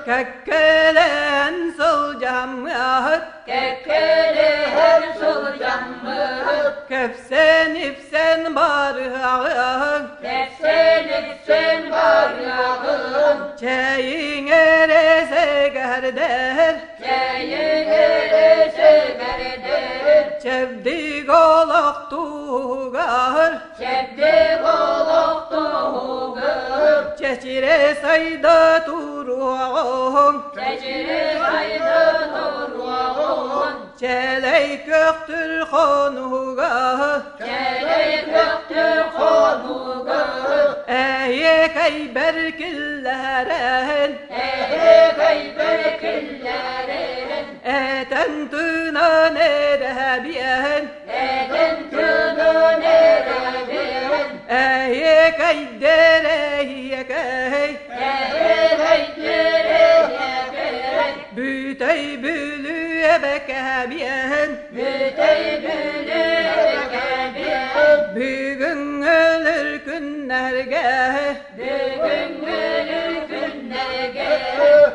Kekkelen sulcamıt, kekkelen sulcamıt, kefsen ifsen barağın, kefsen ifsen barağın, çeyin erese gerder, çeyin erese gerder, çevdi golok tuğar, çevdi golok tuğar, çeçire sayda turuğun, çeçire sayda turuğun, çeley köktür konuğa, çeley köktür konuğa, eye kayber killerin, kayber killerin, eten tünan erebiyen, eden tünün erebin, eye kayder eye kay, bütey bülüye bekebiyen, bugün ölür günlerge,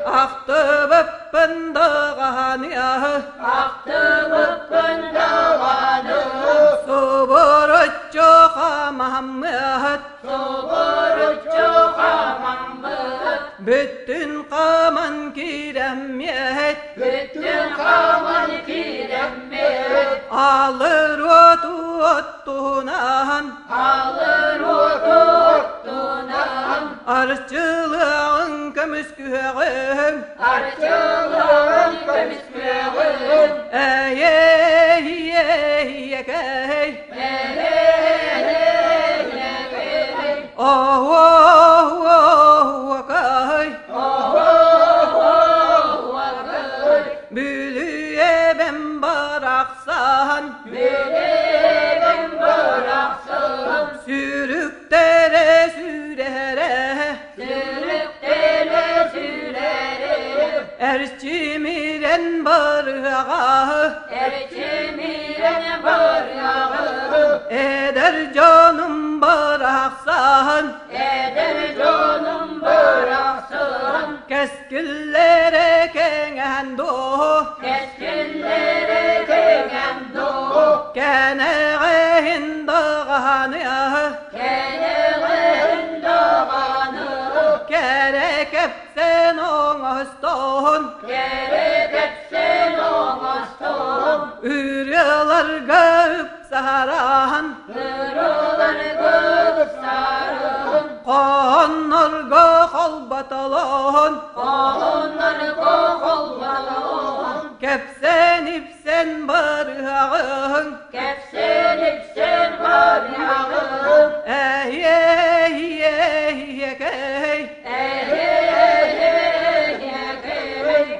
aktı bıppın dağanıya, subur çok Muhammed, bütün kaman kiremiyet, alır otunan, arşçılığın kömüsküğün, eye key, kay, bülüye ben bıraksan, sürüktere sürere, erçimiren barığa, eder canım bıraksan, keskillere kengendo, keneğin dağanıya, kerek epsen oğuston, üryalar gıp saran, konurga kol batalon, kepsen ipsen barağın, eye key,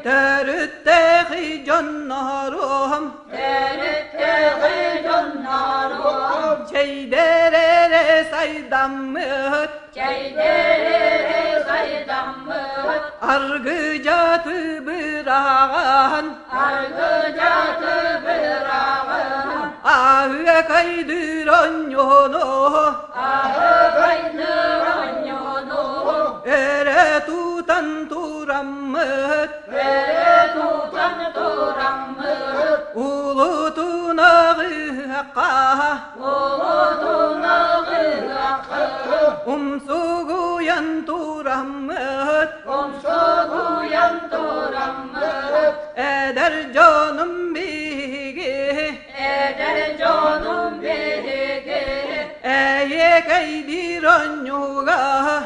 terüttehi cannarum, çeyderere saydamıt, argıcatı bırağın, ahıya kaydıran yonu, ere tutan turamıt, ulu tunağı hakka, umsuguyan turamıt, eder canım bigi, eye kaydıran yoga,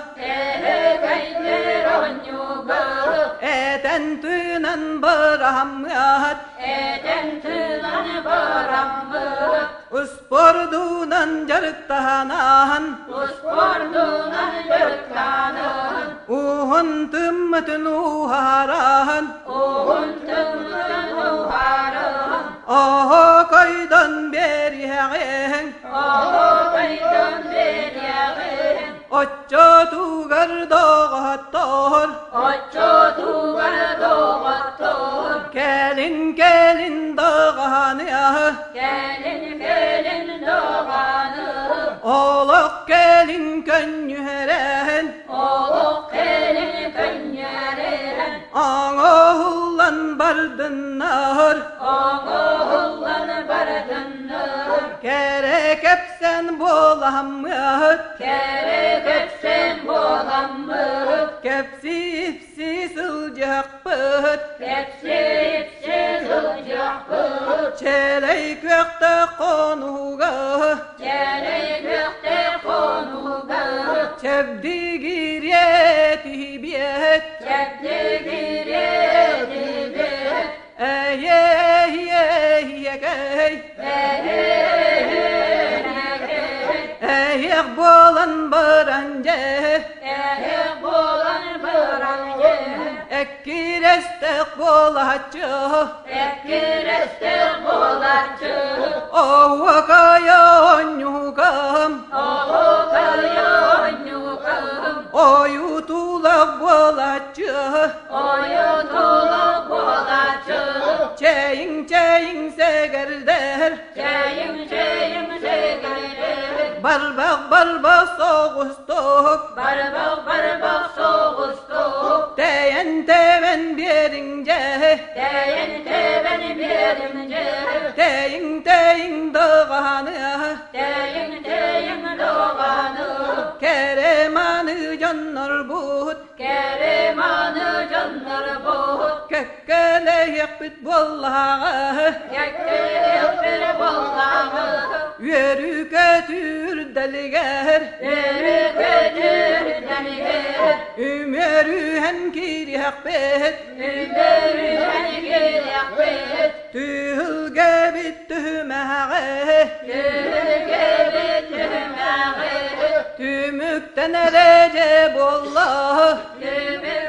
eten Eden tünen bırahamyat Eden tünen bırahamyat Uspordunan jarıktahanan Uspordunan jarıktahanan Uhun tümmetün uharahan Uhun tümmetün uharahan Oho koydun beri heğen Oho koydun beri heğen Oçço tuğar doğattor Oçço tuğar doğattor Gelin doğanıya Gelin doğanı Oluk gelin könyüren Oğuk gelin könyeren Ağoğullan bardın nahır Oğullan bardınır Gerek hepsen bolamıt Gerek etsen bolamıt Kepsi ipsi sılcak pıt Hepsi sıcak pıt Çeley kökte konuğa Gerek gökte konuğa Çevdi giryeti biyet Cepli giredi bir Eyek bolan baranje bolan bırancı Ekkirestek bolaçı Ekkirestek bolarçı Ovakaya onyukam Oğuk ayonyukam Oyutulak bolaçı Oyutuluk bolarçı Çeyin segerder Şeyim segelir Barbak soğustuk Barbak soğustuk Deyen teven birince Deyin teven birimce Deyin dağanı Deyin doğanı Keremanı canlar but Keremanı canlar buhut Kökkeleyek bit bollağı Yaktık bir bollağı Yürü götür deliger Yürü götür denilir Ümerü hem kiryak bet Ümürü hengi yakbet Tühülge bit tühmeğe Yürge bitümeği Tümükten recep Allah Yürü